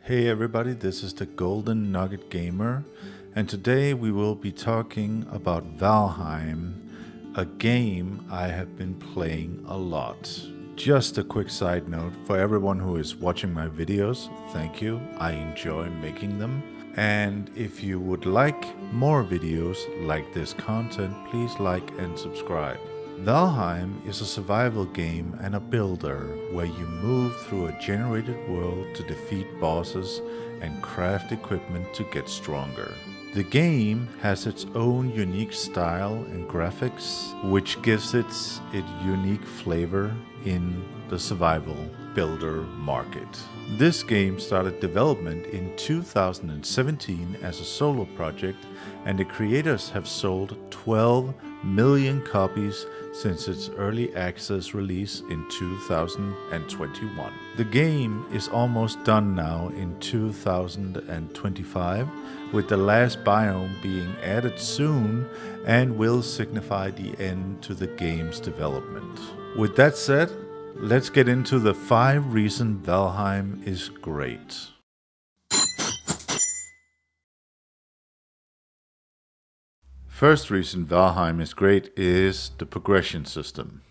Hey everybody, this is the Golden Nugget Gamer, and today we will be talking about Valheim, a game I have been playing a lot. Just a quick side note for everyone who is watching my videos, thank you, I enjoy making them. And if you would like more videos like this content, please like and subscribe. Valheim is a survival game and a builder where you move through a generated world to defeat bosses and craft equipment to get stronger. The game has its own unique style and graphics, which gives it unique flavor in the survival builder market. This game started development in 2017 as a solo project, and the creators have sold 12 million copies since its early access release in 2021. The game is almost done now in 2025, with the last biome being added soon and will signify the end to the game's development. With that said, let's get into the 5 reasons Valheim is great. First reason Valheim is great is the progression system.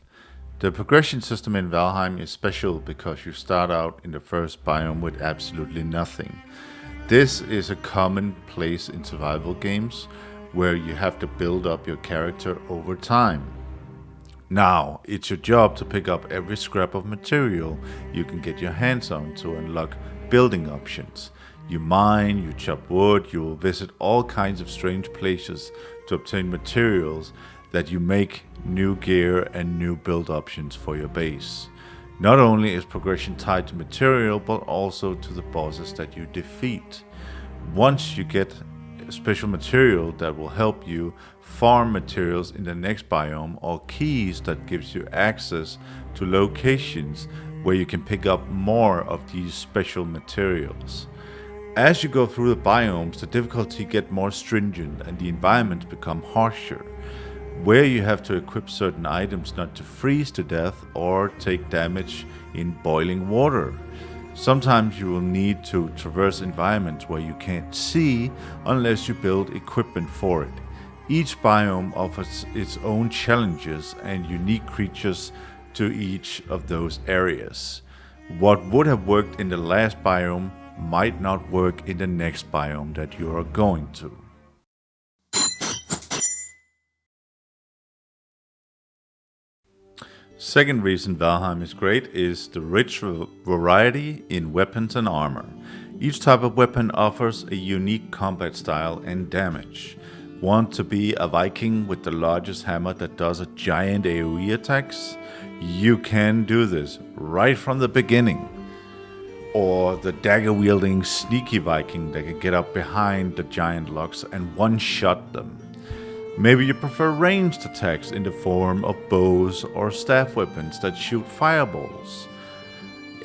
The progression system in Valheim is special because you start out in the first biome with absolutely nothing. This is a common place in survival games where you have to build up your character over time. Now, it's your job to pick up every scrap of material you can get your hands on to unlock building options. You mine, you chop wood, you will visit all kinds of strange places to obtain materials that you make new gear and new build options for your base. Not only is progression tied to material, but also to the bosses that you defeat. Once you get special material that will help you farm materials in the next biome, or keys that gives you access to locations where you can pick up more of these special materials. As you go through the biomes, the difficulty gets more stringent and the environments become harsher, where you have to equip certain items not to freeze to death or take damage in boiling water. Sometimes you will need to traverse environments where you can't see unless you build equipment for it. Each biome offers its own challenges and unique creatures to each of those areas. What would have worked in the last biome might not work in the next biome that you are going to. Second reason Valheim is great is the rich variety in weapons and armor. Each type of weapon offers a unique combat style and damage. Want to be a Viking with the largest hammer that does a giant AoE attacks? You can do this right from the beginning. Or the dagger-wielding sneaky Viking that can get up behind the giant logs and one-shot them. Maybe you prefer ranged attacks in the form of bows or staff weapons that shoot fireballs.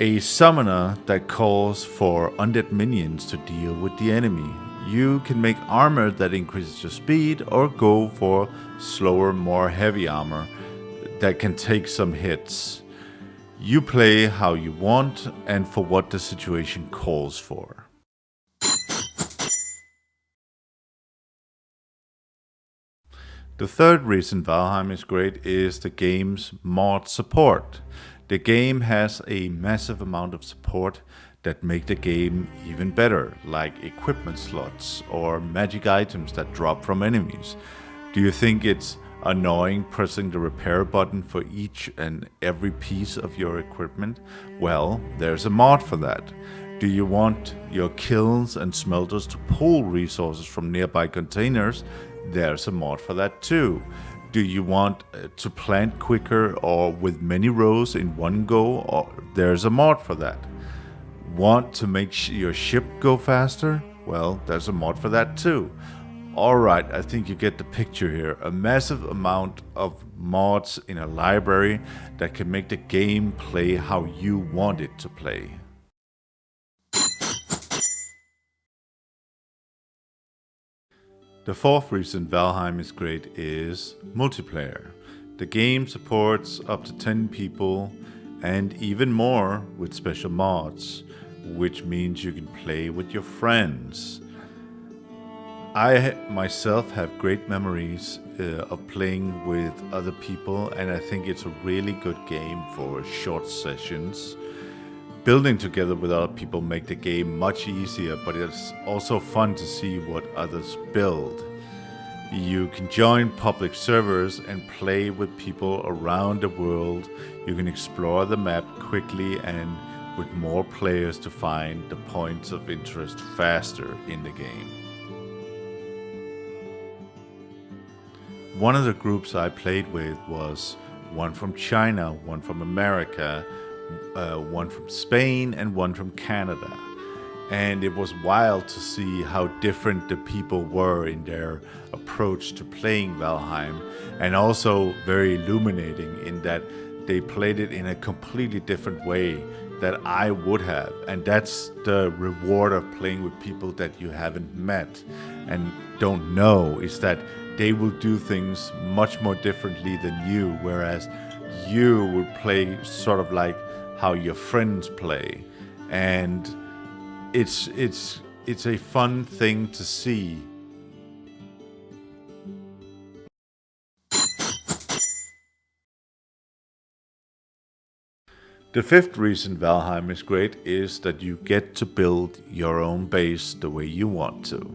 A summoner that calls for undead minions to deal with the enemy. You can make armor that increases your speed, or go for slower, more heavy armor that can take some hits. You play how you want and for what the situation calls for. The third reason Valheim is great is the game's mod support. The game has a massive amount of support that make the game even better, like equipment slots or magic items that drop from enemies. Do you think it's annoying pressing the repair button for each and every piece of your equipment? Well, there's a mod for that. Do you want your kilns and smelters to pull resources from nearby containers? There's a mod for that too. Do you want to plant quicker or with many rows in one go? There's a mod for that. Want to make your ship go faster? Well, there's a mod for that too. Alright, I think you get the picture here. A massive amount of mods in a library that can make the game play how you want it to play. The fourth reason Valheim is great is multiplayer. The game supports up to 10 people and even more with special mods. which means you can play with your friends. I myself have great memories of playing with other people, and I think it's a really good game for short sessions. Building together with other people make the game much easier, but it's also fun to see what others build. You can join public servers and play with people around the world. You can explore the map quickly and with more players to find the points of interest faster in the game. One of the groups I played with was one from China, one from America, one from Spain, and one from Canada. And it was wild to see how different the people were in their approach to playing Valheim, and also very illuminating in that they played it in a completely different way that I would have. And that's the reward of playing with people that you haven't met and don't know, is that they will do things much more differently than you, whereas you will play sort of like how your friends play. And it's a fun thing to see. The fifth reason Valheim is great is that you get to build your own base the way you want to.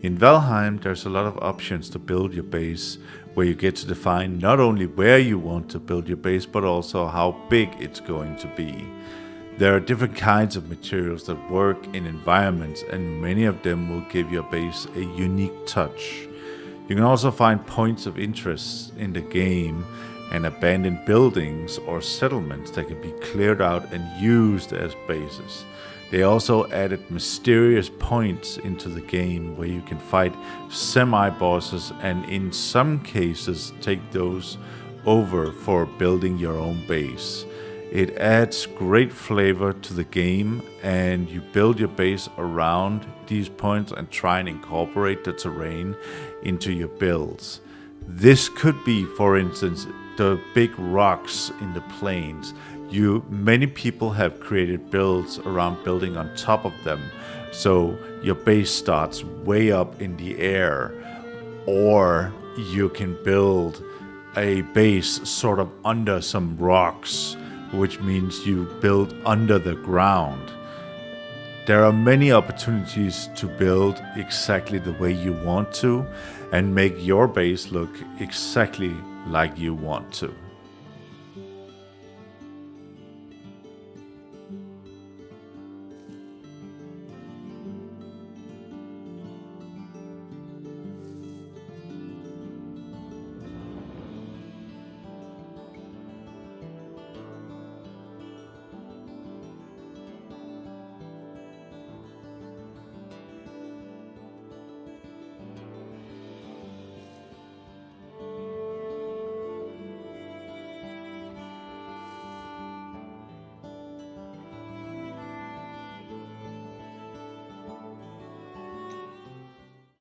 In Valheim, there's a lot of options to build your base, where you get to define not only where you want to build your base, but also how big it's going to be. There are different kinds of materials that work in environments, and many of them will give your base a unique touch. You can also find points of interest in the game and abandoned buildings or settlements that can be cleared out and used as bases. They also added mysterious points into the game where you can fight semi-bosses and in some cases take those over for building your own base. It adds great flavor to the game, and you build your base around these points and try and incorporate the terrain into your builds. This could be, for instance, the big rocks in the plains. Many people have created builds around building on top of them, so your base starts way up in the air. Or you can build a base sort of under some rocks, which means you build under the ground. There are many opportunities to build exactly the way you want to and make your base look exactly like you want to.